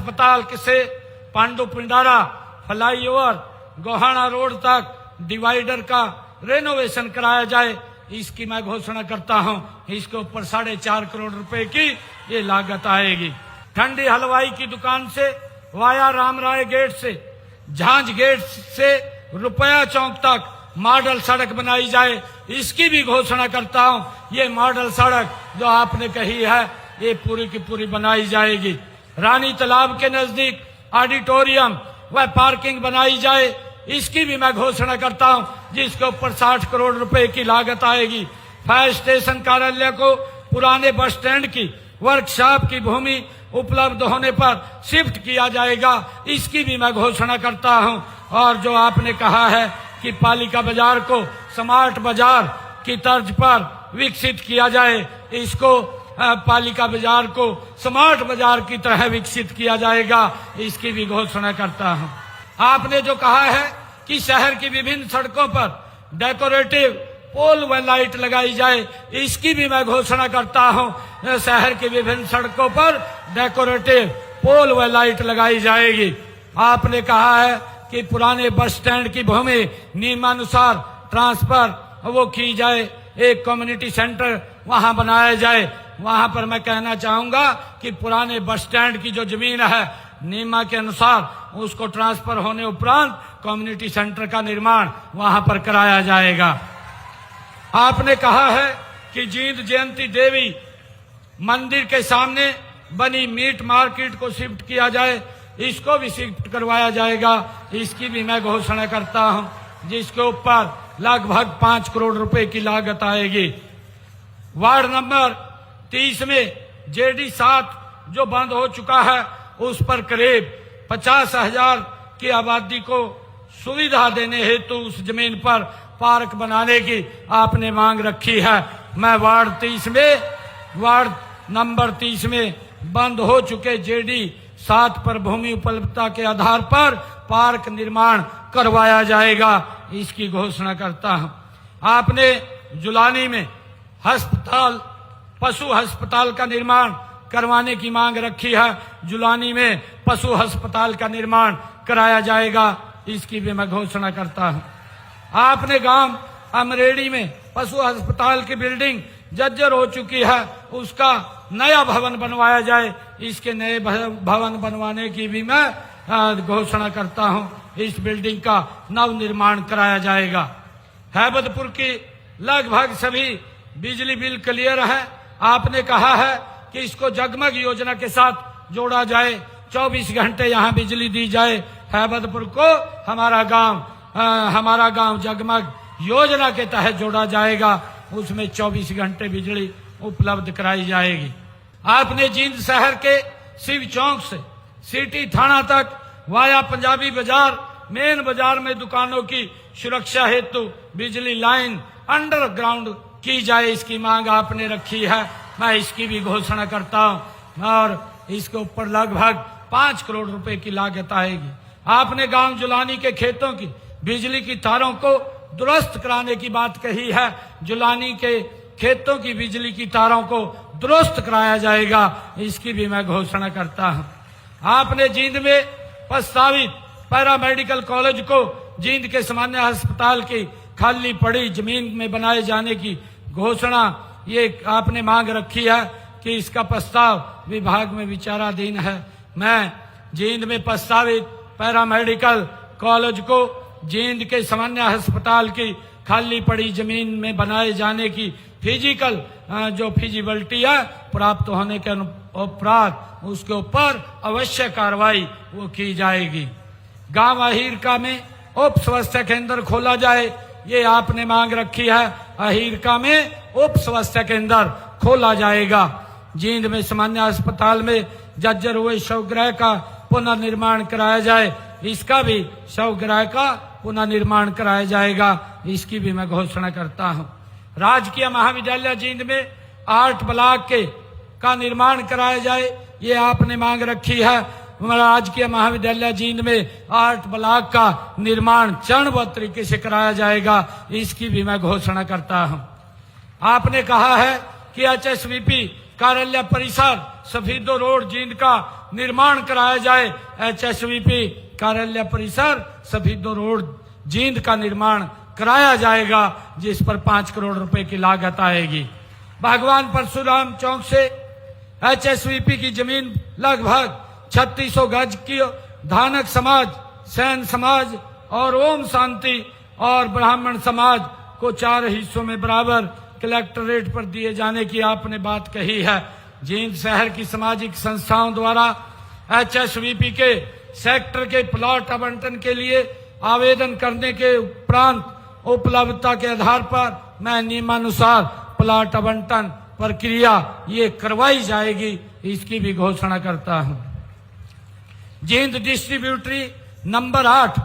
अस्पताल से Pandu Pindara flyover Gohana road तक डिवाइडर का रेनोवेशन कराया जाए, इसकी मैं घोषणा करता हूं। इसके ऊपर 4.5 करोड़ रुपए की ये लागत आएगी। ठंडी हलवाई की दुकान से वाया रामराय गेट से झांझ गेट से रुपया चौक तक मॉडल सड़क बनाई जाए, इसकी भी घोषणा करता हूं। ये मॉडल सड़क जो आपने कही है ये पूरी की पूरी बनाई जाएगी। रानी तालाब के नजदीक ऑडिटोरियम व पार्किंग बनाई जाए, इसकी भी मैं घोषणा करता हूं, जिसके ऊपर 60 करोड़ रुपए की लागत आएगी। फायर स्टेशन कार्यालय को पुराने बस स्टैंड की वर्कशॉप की भूमि उपलब्ध होने पर शिफ्ट किया जाएगा, इसकी भी मैं घोषणा करता हूं। और जो आपने कहा है कि पालिका बाजार को स्मार्ट बाजार की तर्ज पर विकसित किया जाए, इसको पालिका बाजार को स्मार्ट बाजार की तरह विकसित किया जाएगा, इसकी भी घोषणा करता हूं। आपने जो कहा है कि शहर की विभिन्न सड़कों पर डेकोरेटिव पोल व लाइट लगाई जाए, इसकी भी मैं घोषणा करता हूं। शहर की विभिन्न सड़कों पर डेकोरेटिव पोल व लाइट लगाई जाएगी। आपने कहा है कि पुराने बस स्टैंड की भूमि नियमानुसार ट्रांसफर वो की जाए, एक कम्युनिटी सेंटर वहां बनाया जाए। वहां पर मैं कहना चाहूंगा कि पुराने बस स्टैंड की जो जमीन है नियमा के अनुसार उसको ट्रांसफर होने उपरांत कम्युनिटी सेंटर का निर्माण वहां पर कराया जाएगा। आपने कहा है कि जींद जयंती देवी मंदिर के सामने बनी मीट मार्केट को शिफ्ट किया जाए, इसको भी शिफ्ट करवाया जाएगा, इसकी भी मैं घोषणा करता हूं, जिसके ऊपर लगभग 5 करोड़ रुपए की लागत आएगी। वार्ड नंबर 30 में जेडी 7 जो बंद हो चुका है, उस पर करीब 50,000 की आबादी को सुविधा देने हेतु उस जमीन पर पार्क बनाने की आपने मांग रखी है। मैं वार्ड नंबर 30 में बंद हो चुके जेडी 7 पर भूमि उपलब्धता के आधार पर पार्क निर्माण करवाया जाएगा, इसकी घोषणा करता हूं। आपने जुलानी में पशु अस्पताल का निर्माण करवाने की मांग रखी है, जुलानी में पशु अस्पताल का निर्माण कराया जाएगा, इसकी भी मैं घोषणा करता हूं। आपने गांव अमरेडी में पशु अस्पताल की बिल्डिंग जर्जर हो चुकी है, उसका नया भवन बनवाया जाए, इसके नए भवन बनवाने की भी मैं घोषणा करता हूं। इस बिल्डिंग का नव निर्माण कराया जाएगा। हैबतपुर की लगभग सभी बिजली बिल क्लियर है। आपने कहा है कि इसको जगमग योजना के साथ जोड़ा जाए, 24 घंटे यहाँ बिजली दी जाए। हैबतपुर को हमारा गांव जगमग योजना के तहत जोड़ा जाएगा, उसमें 24 घंटे बिजली उपलब्ध कराई जाएगी। आपने जींद शहर के शिव चौक से सिटी थाना तक वाया पंजाबी बाजार मेन बाजार में दुकानों की सुरक्षा हेतु बिजली लाइन अंडरग्राउंड की जाए, इसकी मांग आपने रखी है, मैं इसकी भी घोषणा करता हूं। और इसके ऊपर लगभग 5 करोड़ रुपए की लागत आएगी। आपने गांव जुलानी के खेतों की बिजली की तारों को दुरुस्त कराने की बात कही है, जुलानी के खेतों की बिजली की तारों को दुरुस्त कराया जाएगा, इसकी भी मैं घोषणा करता हूं। आपने जींद में प्रस्तावित पैरामेडिकल कॉलेज को जींद के सामान्य अस्पताल की खाली पड़ी जमीन में बनाए जाने की घोषणा ये आपने मांग रखी है कि इसका प्रस्ताव विभाग में विचाराधीन है। मैं जींद में प्रस्तावित पैरामेडिकल कॉलेज को जींद के सामान्य अस्पताल की खाली पड़ी जमीन में बनाए जाने की फिजिकल जो फिजिबिलिटी है प्राप्त होने के उपरांत उसके ऊपर अवश्य कार्रवाई वो की जाएगी। गांव अहिरका में उप स्वास्थ्य केंद्र खोला जाए, ये आपने मांग रखी है। अहिरका में उप स्वास्थ्य केंद्र खोला जाएगा। जींद में सामान्य अस्पताल में जर्जर हुए शवगृह का पुनर्निर्माण कराया जाए, इसका भी शवगृह का पुनर्निर्माण कराया जाएगा, इसकी भी मैं घोषणा करता हूं। राजकीय महाविद्यालय जींद में 8 ब्लॉक का निर्माण कराया जाए, ये आपने मांग रखी है। राजकीय महाविद्यालय जींद में 8 ब्लॉक का निर्माण चरणबद्ध तरीके से कराया जाएगा, इसकी भी मैं घोषणा करता हूं। आपने कहा है कि HSVP कार्यालय परिसर सफीदो रोड जींद का निर्माण कराया जाए। HSVP कार्यालय परिसर सफीदो रोड जींद का निर्माण कराया जाएगा, जिस पर 5 करोड़ रुपए की लागत आएगी। भगवान परशुराम चौक से HSVP की जमीन लगभग 3600 गज की धानक समाज, सैन समाज और ओम शांति और ब्राह्मण समाज को 4 हिस्सों में बराबर कलेक्टरेट पर दिए जाने की आपने बात कही है। जींद शहर की सामाजिक संस्थाओं द्वारा HSVP के सेक्टर के प्लॉट आवंटन के लिए आवेदन करने के उपरांत उपलब्धता के आधार पर मैं नियमानुसार प्लॉट आवंटन प्रक्रिया ये करवाई जाएगी, इसकी भी घोषणा करता हूं। जींद डिस्ट्रीब्यूटरी नंबर 8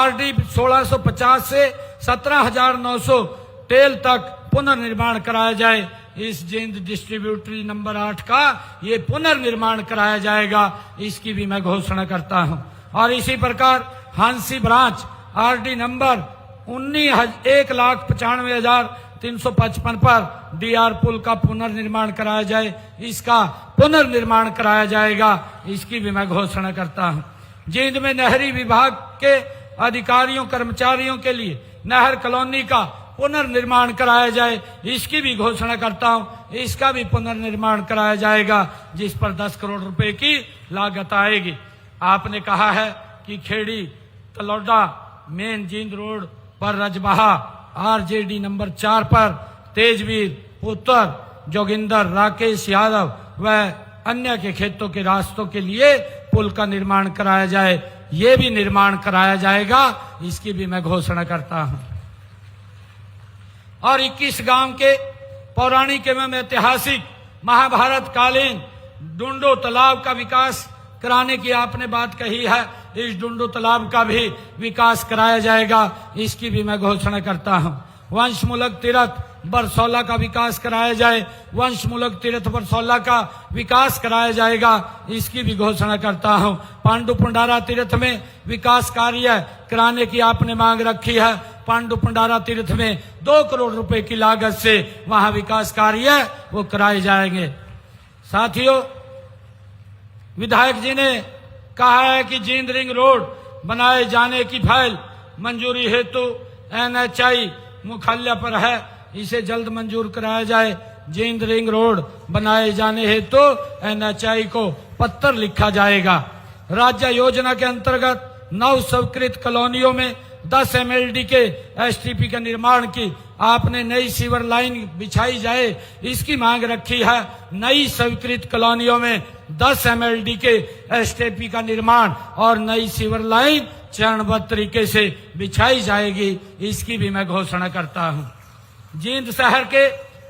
RD 1650 से 17,900 टेल तक पुनर्निर्माण कराया जाए। इस जींद डिस्ट्रीब्यूटरी नंबर 8 का ये पुनर्निर्माण कराया जाएगा, इसकी भी मैं घोषणा करता हूं। और इसी प्रकार हांसी ब्रांच RD नंबर 1,95,355 पर DR पुल का पुनर्निर्माण कराया जाए, इसका पुनर्निर्माण कराया जाएगा, इसकी भी मैं घोषणा करता हूं। जींद में नहरी विभाग के अधिकारियों कर्मचारियों के लिए नहर कॉलोनी का पुनर्निर्माण कराया जाए, इसकी भी घोषणा करता हूं, इसका भी पुनर्निर्माण कराया जाएगा, जिस पर 10 करोड़ रुपए की लागत आएगी। आपने कहा है कि खेड़ी तलौडा मेन जींद रोड पर रजबहा RJD नंबर 4 पर तेजवीर पुत्र जोगिंदर राकेश यादव व अन्य के खेतों के रास्तों के लिए पुल का निर्माण कराया जाए, ये भी निर्माण कराया जाएगा, इसकी भी मैं घोषणा करता हूं। और 21 गांव के पौराणिक एवं ऐतिहासिक महाभारत कालीन डुंडो तालाब का विकास कराने की आपने बात कही है, इस डुंडो तालाब का भी विकास कराया जाएगा, इसकी भी मैं घोषणा करता हूं। वंशमूलक तीर्थ बरसौला का विकास कराया जाए, वंशमूलक तीर्थ बरसौला का विकास कराया जाएगा, इसकी भी घोषणा करता हूं। पांडु पंडारा तीर्थ में विकास कार्य कराने की आपने मांग रखी है, पांडु पंडारा तीर्थ में 2 करोड़ रुपए की लागत से वहां विकास कार्य वो कराए जाएंगे। साथियों, विधायक जी ने कहा है कि जींद रिंग रोड बनाए जाने की फाइल मंजूरी हेतु NHI मुख्यालय पर है, इसे जल्द मंजूर कराया जाए। जींद रिंग रोड बनाए जाने हेतु NHI को पत्र लिखा जाएगा। राज्य योजना के अंतर्गत 9 स्वीकृत कॉलोनियों में 10 MLD के STP के निर्माण की आपने नई सीवर लाइन बिछाई जाए, इसकी मांग रखी है। नई स्वीकृत कॉलोनियों में 10 MLD के STP का निर्माण और नई सीवर लाइन चरणबद्ध तरीके से बिछाई जाएगी, इसकी भी मैं घोषणा करता हूं। जींद शहर के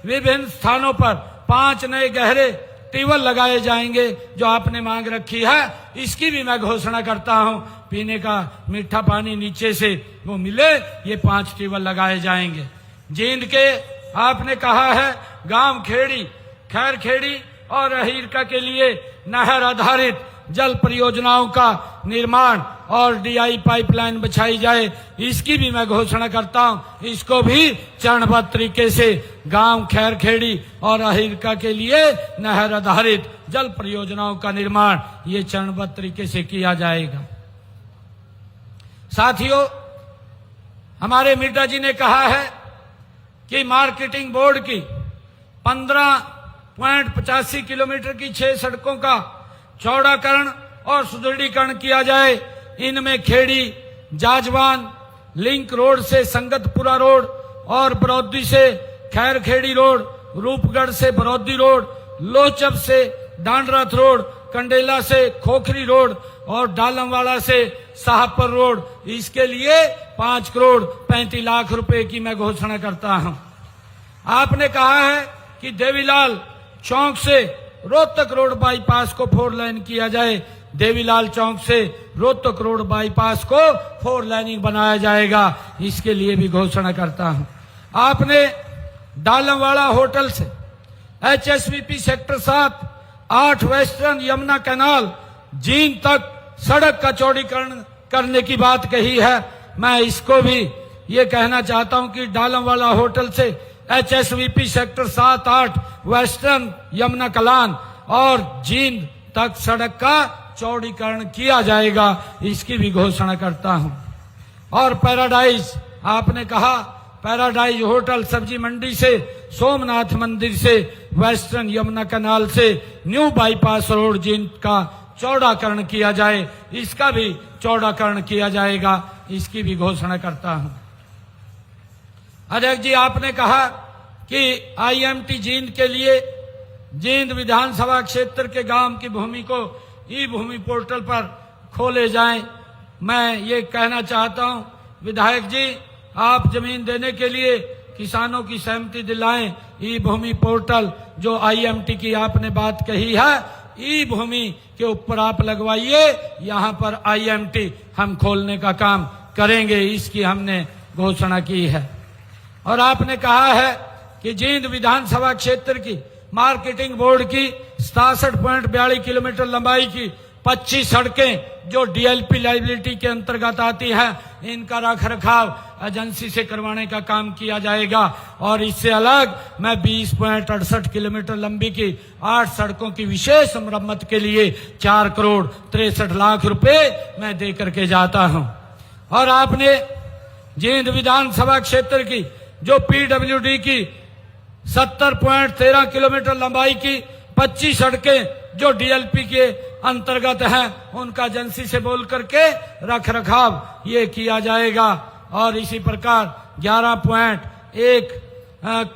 विभिन्न स्थानों पर 5 नए गहरे ट्यूबवेल लगाए जाएंगे, जो आपने मांग रखी है, इसकी भी मैं घोषणा करता हूं। पीने का मीठा पानी नीचे से वो मिले, ये 5 ट्यूबवेल लगाए जाएंगे। जींद के आपने कहा है गांव खेड़ी, खैर खेड़ी और अहिरका के लिए नहर आधारित जल परियोजनाओं का निर्माण और DI पाइपलाइन बिछाई जाए, इसकी भी मैं घोषणा करता हूं। इसको भी चरणबद्ध तरीके से गांव खैर खेड़ी और अहिरका के लिए नहर आधारित जल परियोजनाओं का निर्माण ये चरणबद्ध तरीके से किया जाएगा। साथियों, हमारे मिर्जा जी ने कहा है कि मार्केटिंग बोर्ड की 15.85 किलोमीटर की 6 सड़कों का चौड़ाकरण और सुदृढ़ीकरण किया जाए। इनमें खेड़ी जाजवान लिंक रोड से संगतपुरा रोड और बरौदी से खैर खेड़ी रोड, रूपगढ़ से बरौदी रोड, लोचब से डांडरथ रोड, कंडेला से खोखरी रोड और डालमवाड़ा से शाहपुर रोड, इसके लिए 5 करोड़ 35 लाख रुपए की मैं घोषणा करता हूं। आपने कहा है कि देवीलाल चौक से रोहतक रोड बाईपास को 4 लाइन किया जाए, देवीलाल चौक से रोहतक रोड बाईपास को 4 लाइनिंग बनाया जाएगा, इसके लिए भी घोषणा करता हूं। आपने डालमवाड़ा होटल से HSVP sector 7 8 western Yamuna canal Jind तक सड़क का चौड़ीकरण करने की बात कही है। मैं इसको भी ये कहना चाहता हूं कि डालमवाड़ा होटल से HSVP sector 7 8 western Yamuna Kalan और जींद तक सड़क का चौड़ीकरण किया जाएगा, इसकी भी घोषणा करता हूं। और पैराडाइज, आपने कहा पैराडाइज होटल सब्जी मंडी से, सोमनाथ मंदिर से, वेस्टर्न यमुना कैनाल से न्यू बाईपास रोड जींद का चौड़ाकरण किया जाए, इसका भी चौड़ाकरण किया जाएगा, इसकी भी घोषणा करता हूं। अध्यक्ष जी, आपने कहा कि आईएमटी जींद के लिए जींद विधानसभा क्षेत्र के गांव की भूमि को ई भूमि पोर्टल पर खोले जाएं। मैं ये कहना चाहता हूं विधायक जी, आप जमीन देने के लिए किसानों की सहमति दिलाएं। ई भूमि पोर्टल जो आईएमटी की आपने बात कही है, ई भूमि के ऊपर आप लगवाइए, यहां पर आईएमटी हम खोलने का काम करेंगे, इसकी हमने घोषणा की है। और आपने कहा है कि जींद विधानसभा क्षेत्र की मार्केटिंग बोर्ड की 67.42 किलोमीटर लंबाई की 25 सड़कें जो डीएलपी लाइबिलिटी के अंतर्गत आती हैं, इनका रखरखाव एजेंसी से करवाने का काम किया जाएगा। और इससे अलग मैं 20.68 किलोमीटर लंबी की 8 सड़कों की विशेष मरम्मत के लिए 4 करोड़ 63 लाख रुपए मैं दे करके जाता हूं। और आपने जींद विधानसभा क्षेत्र की जो पीडब्ल्यूडी की 70.13 किलोमीटर लंबाई की 25 सड़कें जो डीएलपी के अंतर्गत हैं, उनका एजेंसी से बोल करके रखरखाव ये किया जाएगा। और इसी प्रकार 11.1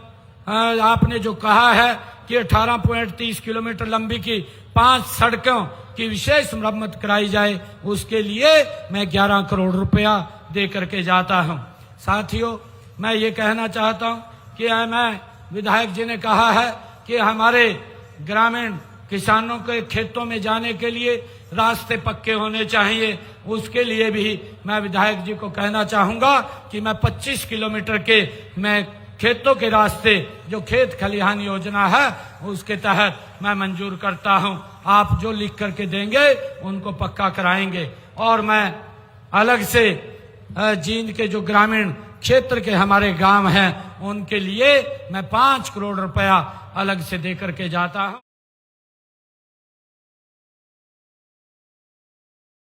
आपने जो कहा है कि 18.30 किलोमीटर लंबी की 5 सड़कों की विशेष मरम्मत कराई जाए, उसके लिए मैं 11 करोड़ रुपया दे करके जाता हूं। साथियों, मैं ये कहना चाहता हूं कि मैं विधायक जी ने कहा है कि हमारे ग्रामीण किसानों के खेतों में जाने के लिए रास्ते पक्के होने चाहिए, उसके लिए भी मैं विधायक जी को कहना चाहूंगा कि मैं 25 किलोमीटर के मैं खेतों के रास्ते जो खेत खलिहान योजना है उसके तहत मैं मंजूर करता हूं। आप जो लिख करके देंगे उनको पक्का कराएंगे। और मैं अलग से जींद के जो ग्रामीण क्षेत्र के हमारे गांव हैं, उनके लिए मैं 5 करोड़ रुपया अलग से दे करके जाता हूं।